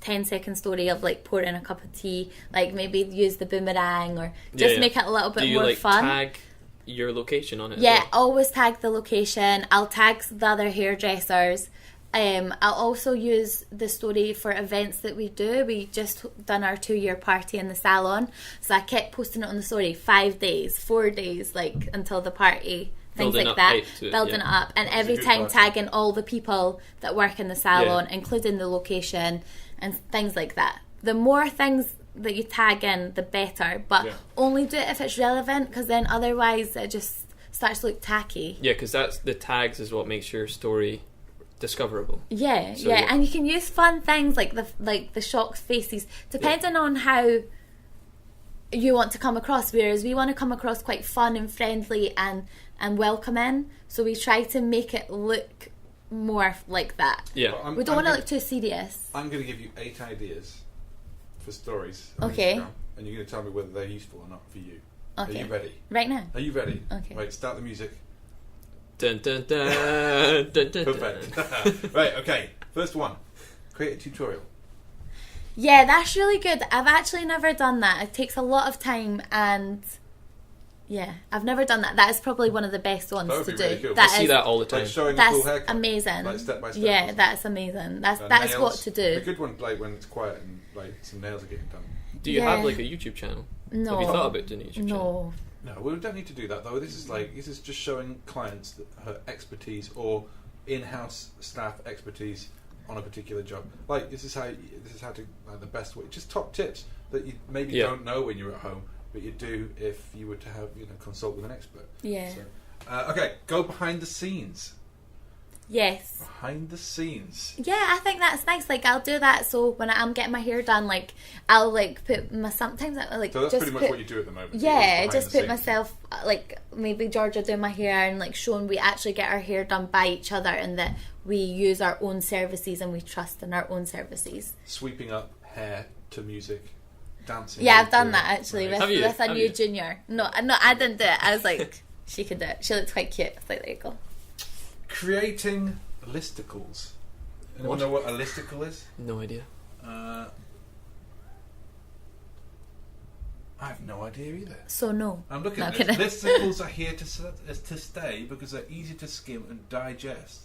10-second story of like pouring a cup of tea, like maybe use the boomerang, or just Yeah. make it a little bit Do you more like fun. tag your location on it? as Yeah, well? always tag the location. I'll tag the other hairdressers. I'll also use the story for events that we do. We just done our 2-year party in the salon, so I kept posting it on the story 5 days, 4 days, like until the party. Things Building like up that, hype to it, building yeah. it up, and That's a every good time party. tagging all the people that work in the salon, Yeah. including the location and things like that. The more things that you tag in, the better. But only do it if it's relevant, because then otherwise it just starts to look tacky. Yeah, because that's the tags is what makes your story discoverable. Yeah, and you can use fun things like the shocked faces, depending on how you want to come across. Whereas we want to come across quite fun and friendly and welcoming, so we try to make it look more like that. Yeah, we don't want to look too serious. I'm going to give you 8 ideas for stories on Okay. Instagram, and you're going to tell me whether they're useful or not for you. Okay. Are you ready? Right now. Are you ready? Okay. Right, start the music. Dun, dun, dun, dun, dun, Perfect. Right, okay. First one. Create a tutorial. Yeah, that's really good. I've actually never done that. It takes a lot of time, and yeah, I've never done that. That is probably one of the best ones That would to be do. really cool. I see that all the time. Like showing a That's cool haircut. amazing. Like step by step. Yeah, that's amazing. That is Nails. what to do. A good one, like when it's quiet and like some nails are getting done. Do you Yeah. have like a YouTube channel? No. Have you thought about doing a YouTube channel? No. No, we don't need to do that though. This is just showing clients that her expertise or in-house staff expertise on a particular job. Like this is how to the best way. Just top tips that you maybe don't know when you're at home, but you do if you were to have consult with an expert. Yeah. So, okay, go behind the scenes. Yes. Behind the scenes. Yeah, I think that's nice. Like, I'll do that. So when I'm getting my hair done, like, I'll like put my sometimes I like. So that's just pretty much what you do at the moment. Yeah, is just behind put the scenes. myself like maybe Georgia doing my hair and like showing we actually get our hair done by each other and that we use our own services and we trust in our own services. Sweeping up hair to music, dancing. Yeah, I've done that actually Right. with a new junior. No, I didn't do it. I was like, she could do it. She looked quite cute. I was like, there you go. Creating listicles. Anyone know what a listicle is? No idea. I have no idea either. So no. I'm looking Not at gonna- this. Listicles are here to stay because they're easy to skim and digest.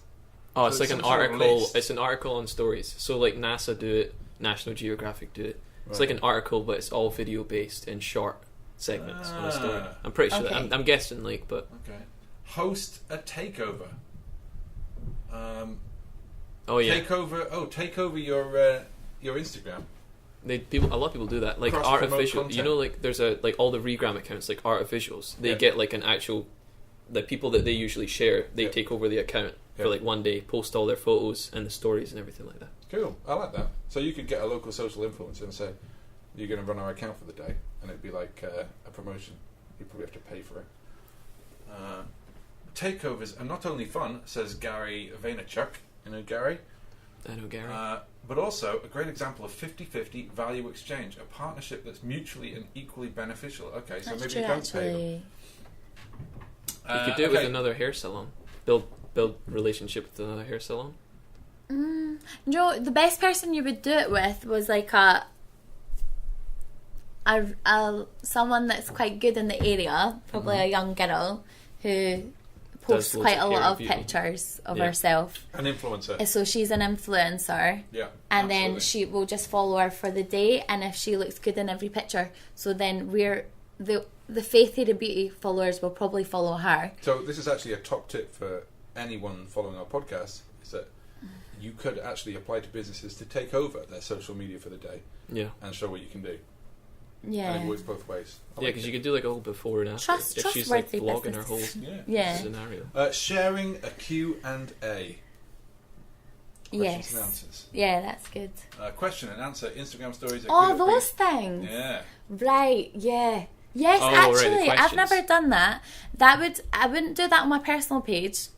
Oh, So it's like some an sort of article. list. It's an article on stories. So like NASA do it, National Geographic do it. It's like an article, but it's all video based in short segments on a story. I'm pretty sure. Okay. I'm guessing like, but Okay. Host a takeover. oh yeah, Take over your Instagram. a lot of people do that. Like Cross-promote artificial, content. like there's like all the regram accounts, like art visuals. They Yeah. get like an actual, the people that they usually share, they Yeah. take over the account Yeah. for like one day, post all their photos and the stories and everything like that. Cool. I like that. So you could get a local social influencer and say, you're going to run our account for the day, and it'd be like a promotion. You probably have to pay for it. Takeovers are not only fun, says Gary Vaynerchuk. You know Gary? I know, Gary. But also a great example of 50-50 value exchange, a partnership that's mutually and equally beneficial. Okay, so That's maybe true, you don't pay them. actually. You could do it with okay. another hair salon. Build relationship with another hair salon. The best person you would do it with was like a someone that's quite good in the area, probably a young girl who posts loads quite of a hair lot of beauty. pictures of Yeah. herself. An influencer. So she's an influencer. Yeah. And then absolutely. she will just follow her for the day, and if she looks good in every picture, so then we're the Faith Hair and Beauty followers will probably follow her. So this is actually a top tip for anyone following our podcast, is that you could actually apply to businesses to take over their social media for the day Yeah. and show what you can do. Yeah. And it works both ways. I Yeah, like because it. you could do like a whole before and after. If she's like trustworthy vlogging her business. whole Yeah. Yeah. scenario. Sharing a Q&A. Questions Yes. and answers. Yeah, that's good. Question and answer. Instagram stories. Are Oh, good at those things. Yeah. Right, yeah. Yes, Oh, right, the actually, I've questions. never done that. I wouldn't do that on my personal page,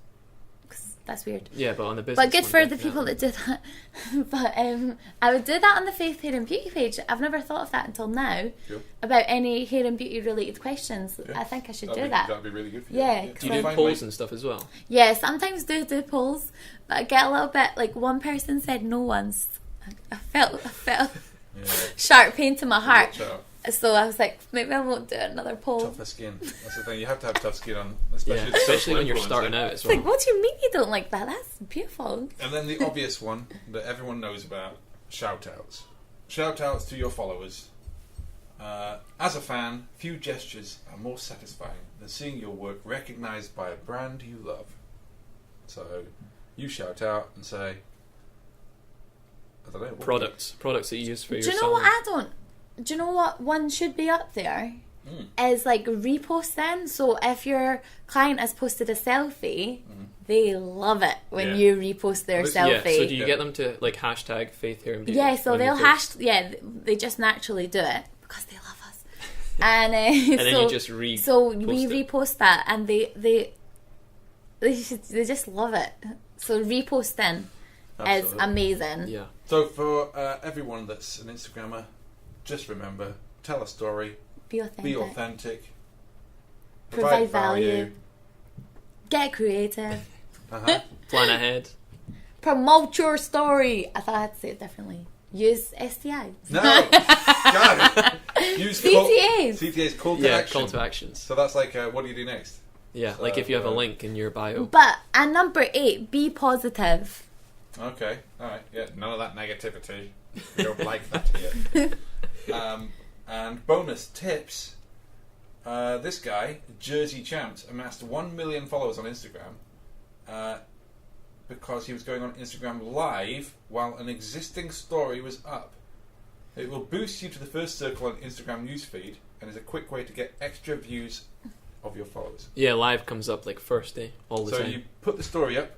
'cause that's weird. Yeah, but on the business. But good one, for the definitely. people that do that. But I would do that on the Faith Hair and Beauty page. I've never thought of that until now, Cool. about any hair and beauty related questions. Yeah. I think I should That'd do be, that. That'd be really good for you. Yeah, Do you Find do Find polls ways- and stuff as well? Yeah, sometimes do polls, but I get a little bit like one person said no once. I felt Yeah. sharp pain to my heart. Watch out. So I was like, maybe I won't do another poll. Tougher skin. That's the thing. You have to have tough skin on, especially, Yeah, especially when you're starting out as It's well. like, what do you mean you don't like that? That's beautiful. And then the obvious one that everyone knows about: shout outs. Shout outs to your followers. As a fan, few gestures are more satisfying than seeing your work recognised by a brand you love. So you shout out and say, I don't know, what Products that you use for your Do you know what salon. I don't do you know what one should be up there? Is like reposting. So if your client has posted a selfie, they love it when you repost their selfie. Yeah, so do you get them to like hashtag Faith Hair and Beauty? Yeah, so they'll they just naturally do it because they love us. And, and then so, you just repost so we repost that, and they just love it. So reposting is amazing. Yeah. So for everyone that's an Instagrammer, just remember, tell a story. Be authentic. Provide value. Get creative. Plan ahead. Promote your story. I thought I had to say it differently. Use STIs. No. Got it. Use CTAs. CTAs, call to action. Call to actions. So that's like, what do you do next? Yeah, So, like if you have a link in your bio. But, and number 8, be positive. Okay, alright, yeah, none of that negativity. We don't like that here. And bonus tips. This guy, Jersey Champs, amassed 1 million followers on Instagram because he was going on Instagram Live while an existing story was up. It will boost you to the first circle on Instagram newsfeed and is a quick way to get extra views of your followers. Yeah, live comes up like first day, all the time. So you put the story up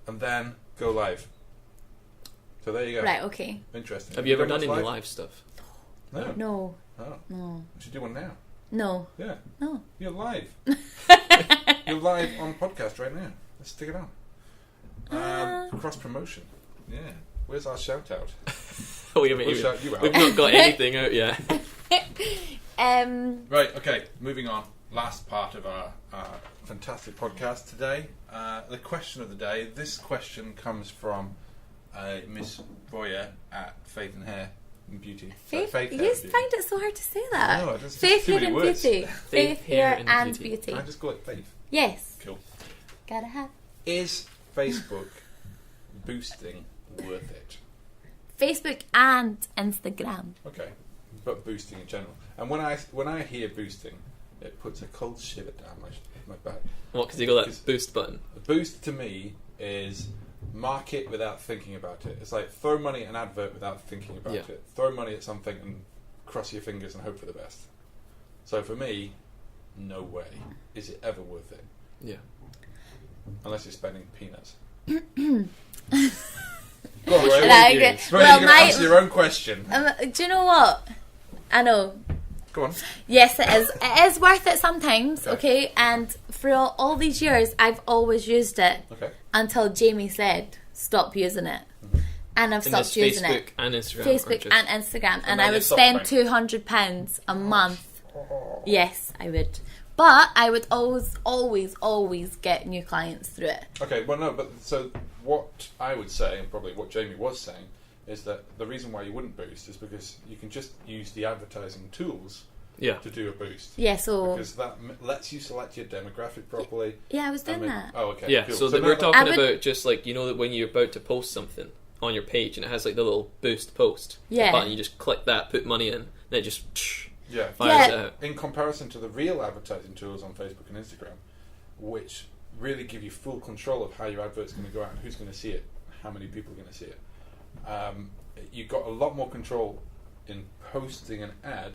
and then go live. So there you go. Right, okay. Interesting. Have you ever done any live stuff? No. No. Oh. No. We should do one now. No. Yeah. No. You're live. You're live on podcast right now. Let's stick it on. Cross promotion. Yeah. Where's our shout out? We've shout you out. not got anything out yet. Right, okay, moving on. Last part of our fantastic podcast today. The question of the day. This question comes from Miss Roya at Faith and Hair and Beauty. Faith, Hair you and Beauty. find it so hard to say that. No, just Faith, too hair, many and words. beauty. Faith, hair, and beauty. beauty. Can I just call it Faith? Yes. Cool. Gotta have. Is Facebook boosting worth it? Facebook and Instagram. Okay, but boosting in general. And when I hear boosting, it puts a cold shiver down my back. What? Because you got that boost button. A boost to me is market without thinking about it. It's like throw money at an advert without thinking about it. Throw money at something and cross your fingers and hope for the best. So for me, no way is it ever worth it. Yeah. Unless you're spending peanuts. Go on, Roy, I agree. Well, you're going to answer your own question. Do you know what? I know. Go on. Yes, it is. It is worth it sometimes, okay? And for all these years, I've always used it until Jamie said, stop using it. Mm-hmm. And I've stopped using Facebook it. And Instagram. Facebook and Instagram. And I would spend £200 a month. Yes, I would. But I would always get new clients through it. Okay, well, no, but so what I would say, and probably what Jamie was saying, is that the reason why you wouldn't boost is because you can just use the advertising tools to do a boost. Yeah, so... Because that lets you select your demographic properly. Yeah, I was doing that. Oh, okay. Yeah, cool. so that we're talking about just like, you know, that when you're about to post something on your page and it has like the little boost post button, you just click that, put money in, and it just fires it out. In comparison to the real advertising tools on Facebook and Instagram, which really give you full control of how your advert's going to go out and who's going to see it, how many people are going to see it. You've got a lot more control in posting an ad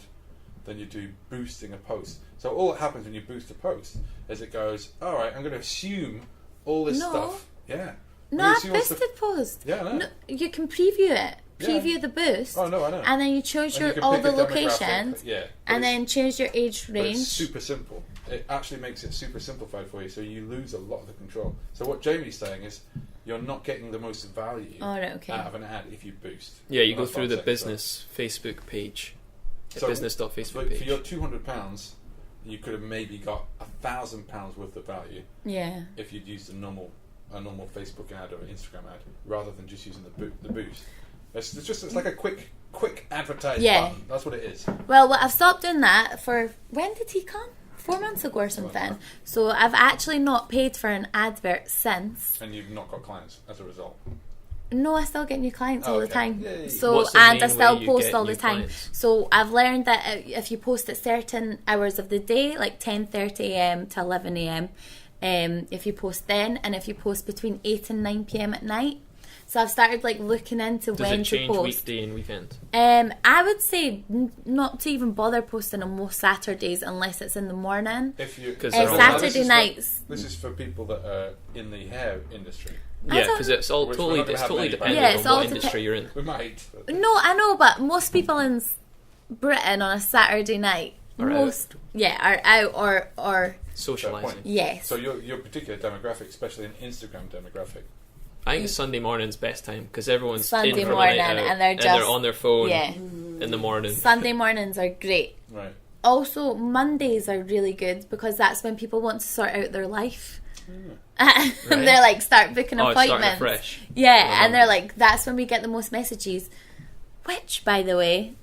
than you do boosting a post. So all that happens when you boost a post is it goes, alright, I'm going to assume all this stuff. Yeah. No, I've boosted post. Yeah, I know. No, you can preview it. Preview the boost. Oh, no, I know. And then you choose all the locations. Yeah. And then change your age range. It's super simple. It actually makes it super simplified for you, so you lose a lot of the control. So what Jamie's saying is, you're not getting the most value out of an ad if you boost. Yeah, you go through the business Facebook page. So business.facebook page. For your £200, you could have maybe got £1,000 worth of value. Yeah. If you'd used a normal Facebook ad or an Instagram ad, rather than just using the boost. It's like a quick advertising button. That's what it is. Well, I've stopped doing that for... When did he come? 4 months ago or something. So I've actually not paid for an advert since. And you've not got clients as a result? No, I still get new clients all the time. Yay. So, and I still post all the time. So I've learned that if you post at certain hours of the day, like 10:30 a.m. to 11 a.m, if you post then, and if you post between 8 and 9 p.m. at night, So I've started like looking into Does when it to change post. weekday and weekend? I would say not to even bother posting on most Saturdays unless it's in the morning. If you, 'Cause Saturday nights. This is for people that are in the hair industry. Yeah, because it's all Which totally we're not gonna have many dependent Yeah, it's on all what industry you're in. We might. But No, I know, but most people in Britain on a Saturday night, Are out. are out or Socialising. yes. So your particular demographic, especially an Instagram demographic. I think it's Sunday morning's best time because everyone's Sunday in from morning a night out and they're just- on their phone Yeah. in the morning. Sunday mornings are great. Right. Also, Mondays are really good because that's when people want to sort out their life. Right. And they're like, start booking Oh, it's starting appointments. fresh. Yeah, and they're like, that's when we get the most messages. Which, by the way,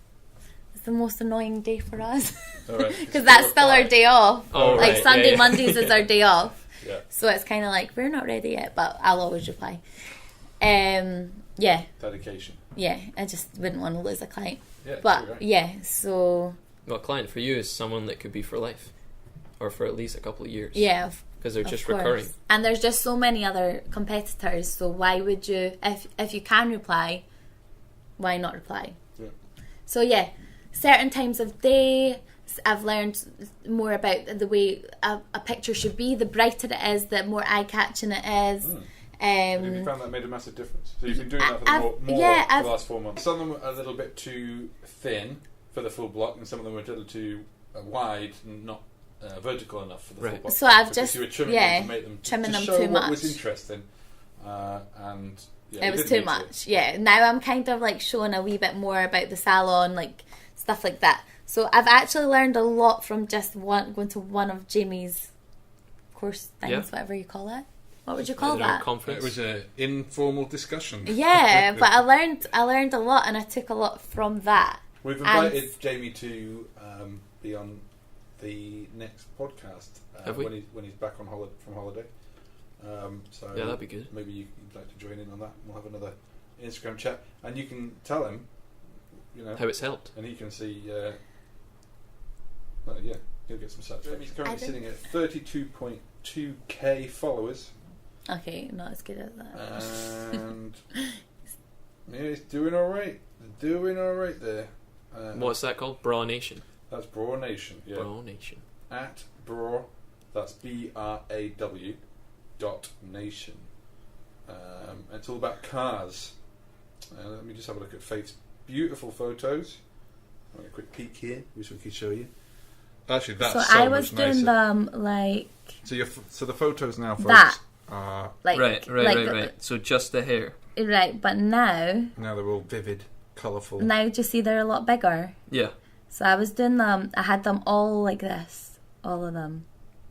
is the most annoying day for us. Alright. Because that's still our day off. Oh, Like right, Sunday, yeah. Mondays is our day off. Yeah. So it's kind of like, we're not ready yet, but I'll always reply. Yeah, Dedication. I just wouldn't want to lose a client. Yeah. But right. yeah, so Well, a client for you is someone that could be for life or for at least a couple of years. yeah, Because they're of just course. recurring. And there's just so many other competitors, so why would you, if you can reply, why not reply? Yeah. So yeah, certain times of day, I've learned more about the way a picture should be. The brighter it is, the more eye-catching it is. Have you found that made a massive difference? So you've been doing that for I've- more yeah, for I've- the last 4 months. Some of them are a little bit too thin for the full block, and some of them are a little too wide and not vertical enough for the full Right. block. So I've Because just you were trimming them to make them trimming to them show too what was much. interesting, and yeah, It you was didn't too need to. much. Yeah. Now I'm kind of like showing a wee bit more about the salon, like stuff like that. So I've actually learned a lot from just going to one of Jamie's course things, Yeah. whatever you call it. What would you I call don't know, that? conference. It was an informal discussion. Yeah, but I learned a lot, and I took a lot from that. We've And- invited Jamie to be on the next podcast Have we? when he's back on from holiday. So Yeah, that'd be good. Maybe you'd like to join in on that. We'll have another Instagram chat, and you can tell him, How it's helped. and he can see. Well, yeah, he'll get some stats. Jamie's currently I don't- sitting at 32.2k followers, Okay, not as good as that. and yeah, he's doing all right. Doing all right there. What's that called? Bra Nation. That's Braw Nation. Yeah. Bra Nation. At Braw, that's BRAW .nation. It's all about cars. Let me just have a look at Faith's beautiful photos. I'll get a quick peek here, which we can show you. Actually, that's So so I was much nicer. doing them like So the photos now, folks, That. are like Right. So just the hair. Right, but now now they're all vivid, colourful. do you see they're a lot bigger? Yeah. So I was doing them. I had them all like this, all of them.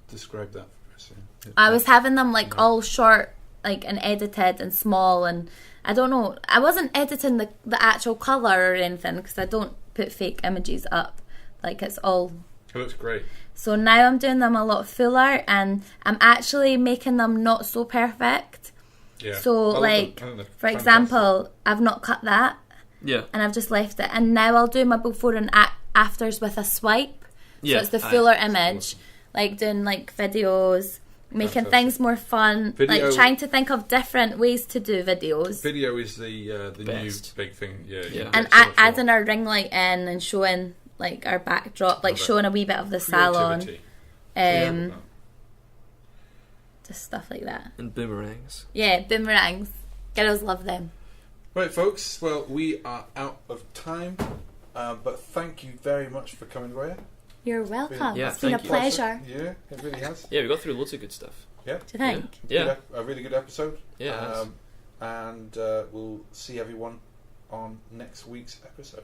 Describe that for us. Yeah. I was having them like all short, like and edited and small, and I don't know. I wasn't editing the actual color or anything because I don't put fake images up. Like it's all. It looks great. So now I'm doing them a lot fuller, and I'm actually making them not so perfect. Yeah. So I love like, them. I think they're for fantastic. example, I've not cut that, Yeah. and I've just left it. And now I'll do my before and afters with a swipe. Yeah. So it's the fuller image, like doing like videos, making Fantastic. things more fun, Video- like trying to think of different ways to do videos. Video is the new Best. big thing. Yeah. Yeah. You And get so much adding more our ring light in and showing like our backdrop, like Love it. showing a wee bit of the salon, creativity. um, just stuff like that. And boomerangs. Yeah, boomerangs. Girls love them. Right, folks. Well, we are out of time, but thank you very much for coming, Roya. You're welcome. Yeah, It's been a thank you. pleasure. Yeah, it really has. Yeah, we got through loads of good stuff. Yeah, Do you think? Yeah. a really good episode. Yeah. it has. And we'll see everyone on next week's episode.